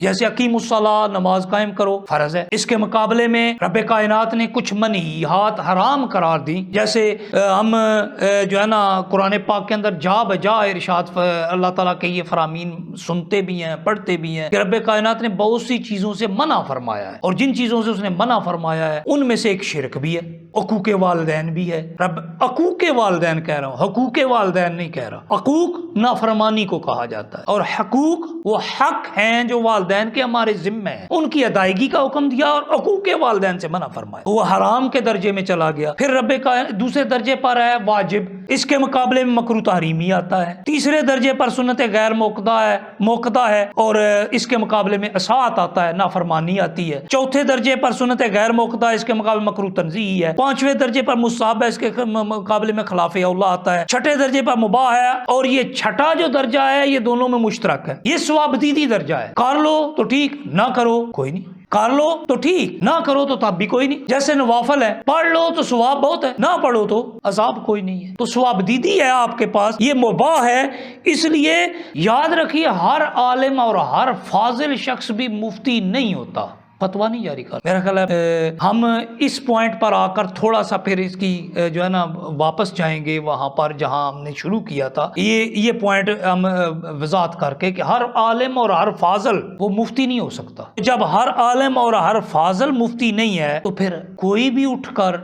جیسے اقیم الصلاۃ نماز قائم کرو فرض ہے، اس کے مقابلے میں رب کائنات نے کچھ منہیات حرام قرار دی، جیسے ہم جو ہے نا قرآن پاک کے اندر جا بجا ارشاد اللہ تعالیٰ کے یہ فرامین سنتے بھی ہیں پڑھتے بھی ہیں کہ رب کائنات نے بہت سی چیزوں سے منع فرمایا ہے، اور جن چیزوں سے اس نے منع فرمایا ہے ان میں سے ایک شرک بھی ہے، حقوق والدین بھی ہے۔ رب حقوق والدین کہہ رہا ہوں، حقوق والدین نہیں کہہ رہا۔ حقوق نافرمانی کو کہا جاتا ہے، اور حقوق وہ حق ہیں جو والدین کے ہمارے ذمہ ہیں، ان کی ادائیگی کا حکم دیا اور حقوق والدین سے منع فرمایا، وہ حرام کے درجے میں چلا گیا۔ پھر رب کا دوسرے درجے پر ہے واجب، اس کے مقابلے میں مکروہ تحریمی آتا ہے۔ تیسرے درجے پر سنت غیر موقدہ ہے اور اس کے مقابلے میں اطاعت آتا ہے، نافرمانی آتی ہے۔ چوتھے درجے پر سنت غیر موقدہ، اس کے مقابلے میں مکروہ تنزیہی ہے۔ پانچویں درجے پر مستحب ہے، اس کے مقابلے میں خلاف اولیٰ آتا ہے۔ چھٹے درجے پر مباح ہے، اور یہ چھٹا جو درجہ ہے یہ دونوں میں مشترک ہے، یہ ثوابدیدی درجہ ہے۔ کر لو تو ٹھیک، نہ کرو کوئی نہیں، کر لو تو ٹھیک، نہ کرو تو تب بھی کوئی نہیں۔ جیسے نوافل ہے، پڑھ لو تو ثواب بہت ہے، نہ پڑھو تو عذاب کوئی نہیں ہے، تو ثوابدیدی ہے آپ کے پاس، یہ مباح ہے۔ اس لیے یاد رکھیے ہر عالم اور ہر فاضل شخص بھی مفتی نہیں ہوتا، فتویٰ نہیں جاری کر۔ میرا خیال ہے ہم اس پوائنٹ پر آ کر تھوڑا سا پھر اس کی جو ہے نا واپس جائیں گے وہاں پر جہاں ہم نے شروع کیا تھا، یہ پوائنٹ ہم وضاحت کر کے کہ ہر عالم اور ہر فاضل وہ مفتی نہیں ہو سکتا۔ جب ہر عالم اور ہر فاضل مفتی نہیں ہے تو پھر کوئی بھی اٹھ کر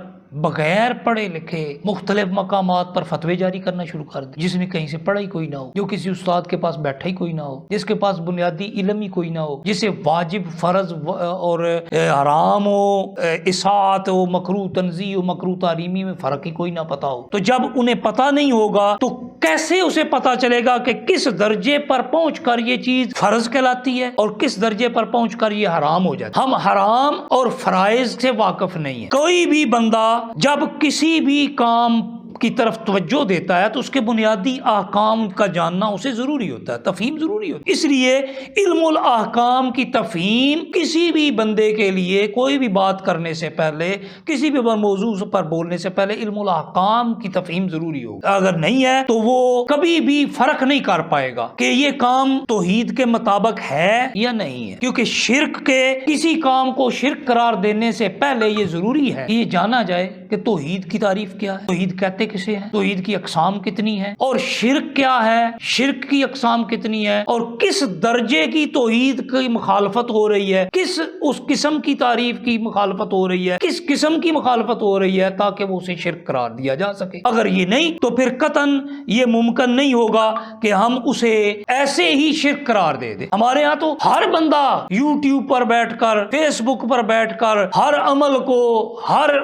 بغیر پڑھے لکھے مختلف مقامات پر فتوے جاری کرنا شروع کر دے، جس نے کہیں سے پڑھا ہی کوئی نہ ہو، جو کسی استاد کے پاس بیٹھا ہی کوئی نہ ہو، جس کے پاس بنیادی علم ہی کوئی نہ ہو، جسے واجب فرض اور حرام و اطاعت و مکروہ تنزیہ و مکروہ تحریمی میں فرق ہی کوئی نہ پتا ہو، تو جب انہیں پتا نہیں ہوگا تو کیسے اسے پتا چلے گا کہ کس درجے پر پہنچ کر یہ چیز فرض کہلاتی ہے اور کس درجے پر پہنچ کر یہ حرام ہو جاتی ہے؟ ہم حرام اور فرائض سے واقف نہیں ہیں۔ کوئی بھی بندہ جب کسی بھی کام کی طرف توجہ دیتا ہے تو اس کے بنیادی احکام کا جاننا اسے ضروری ہوتا ہے، تفہیم ضروری ہوتا ہے۔ اس لیے علم الاحکام کی تفہیم کسی بھی بندے کے لیے کوئی بھی بات کرنے سے پہلے، کسی بھی موضوع پر بولنے سے پہلے علم الاحکام کی تفہیم ضروری ہوگا۔ اگر نہیں ہے تو وہ کبھی بھی فرق نہیں کر پائے گا کہ یہ کام توحید کے مطابق ہے یا نہیں ہے، کیونکہ شرک کے کسی کام کو شرک قرار دینے سے پہلے یہ ضروری ہے کہ یہ جانا جائے کہ توحید کی تعریف کیا ہے، توحید کہتے کسے ہیں، توحید کی اقسام کتنی ہیں، اور شرک کیا ہے، شرک کی اقسام کتنی ہے، اور کس درجے کی توحید کی مخالفت ہو رہی ہے، کس اس قسم کی تعریف کی مخالفت ہو رہی ہے، کس قسم کی مخالفت ہو رہی ہے، تاکہ وہ اسے شرک قرار دیا جا سکے۔ اگر یہ نہیں تو پھر قطعاً یہ ممکن نہیں ہوگا کہ ہم اسے ایسے ہی شرک قرار دے دیں۔ ہمارے ہاں تو ہر بندہ یوٹیوب پر بیٹھ کر، فیس بک پر بیٹھ کر ہر عمل کو، ہر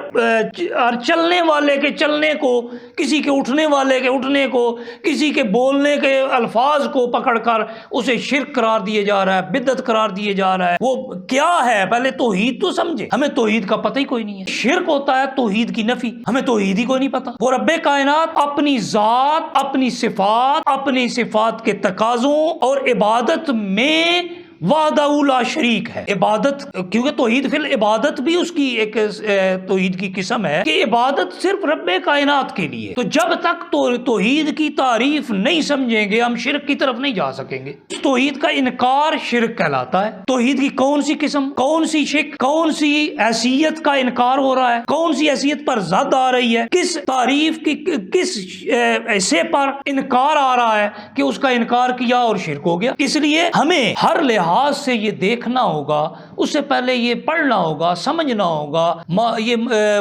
چلنے والے کے چلنے کو، کسی کے اٹھنے والے کے اٹھنے کو، کسی کے بولنے کے الفاظ کو پکڑ کر اسے شرک قرار دیے جا رہا ہے، بدعت قرار دیے جا رہا ہے۔ وہ کیا ہے؟ پہلے توحید تو سمجھے، ہمیں توحید کا پتہ ہی کوئی نہیں ہے۔ شرک ہوتا ہے توحید کی نفی، ہمیں توحید ہی کوئی نہیں پتا۔ وہ رب کائنات اپنی ذات، اپنی صفات کے تقاضوں اور عبادت میں وحدہ لا شریک ہے۔ عبادت، کیونکہ توحید فی العبادت بھی اس کی ایک توحید کی قسم ہے کہ عبادت صرف رب کائنات کے لیے۔ تو جب تک توحید کی تعریف نہیں سمجھیں گے ہم شرک کی طرف نہیں جا سکیں گے۔ توحید کا انکار شرک کہلاتا ہے۔ توحید کی کون سی قسم، کون سی شک، کون سی حیثیت کا انکار ہو رہا ہے، کون سی حیثیت پر زد آ رہی ہے، کس تعریف کی کس حصے پر انکار آ رہا ہے کہ اس کا انکار کیا اور شرک ہو گیا۔ اس لیے ہمیں ہر لحاظ سے یہ دیکھنا ہوگا، اس سے پہلے یہ پڑھنا ہوگا، سمجھنا ہوگا، یہ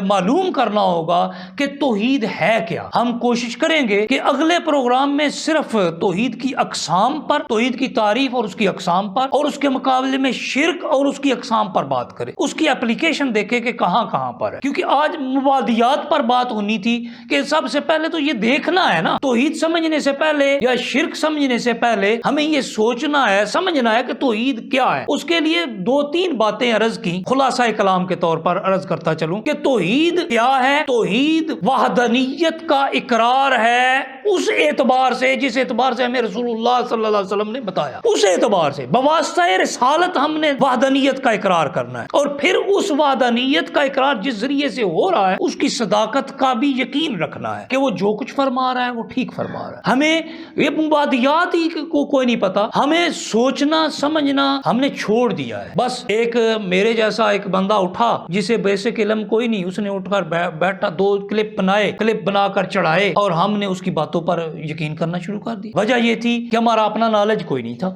معلوم کرنا ہوگا کہ توحید ہے کیا۔ ہم کوشش کریں گے کہ اگلے پروگرام میں صرف توحید کی اقسام پر، توحید کی تعریف اور اس کی اقسام پر، اور اس کے مقابلے میں شرک اور اس کی اقسام پر بات کریں، اس کی اپلیکیشن دیکھیں کہ کہاں کہاں پر ہے۔ کیونکہ آج مبادیات پر بات ہونی تھی کہ سب سے پہلے تو یہ دیکھنا ہے نا، توحید سمجھنے سے پہلے یا شرک سمجھنے سے پہلے ہمیں یہ سوچنا ہے، سمجھنا ہے کہ توحید کیا ہے۔ اس کے لیے 2-3 باتیں عرض کی، خلاصہ کلام کے طور پر عرض کرتا چلوں کہ توحید کیا ہے۔ توحید وحدانیت کا اقرار ہے، اس اعتبار سے جس اعتبار سے ہمیں رسول اللہ صلی اللہ علیہ وسلم نے بتایا، اس اعتبار سے بواسطہ رسالت ہم نے وحدانیت کا اقرار کرنا ہے، اور پھر اس وحدانیت کا اقرار جس ذریعے سے ہو رہا ہے اس کی صداقت کا بھی یقین رکھنا ہے کہ وہ جو کچھ فرما رہا ہے وہ ٹھیک فرما رہا ہے۔ ہمیں یہ مبادیات ہی کو کوئی نہیں پتا، ہمیں سوچنا سمجھ سمجھنا ہم نے چھوڑ دیا ہے. بس ایک میرے جیسا ایک بندہ اٹھا جسے بیسک علم کوئی نہیں، اس نے اٹھ کر بیٹھا، 2 کلپ بنا کر چڑھائے اور ہم نے اس کی باتوں پر یقین کرنا شروع کر دی. وجہ یہ تھی کہ ہمارا اپنا نالج کوئی نہیں تھا.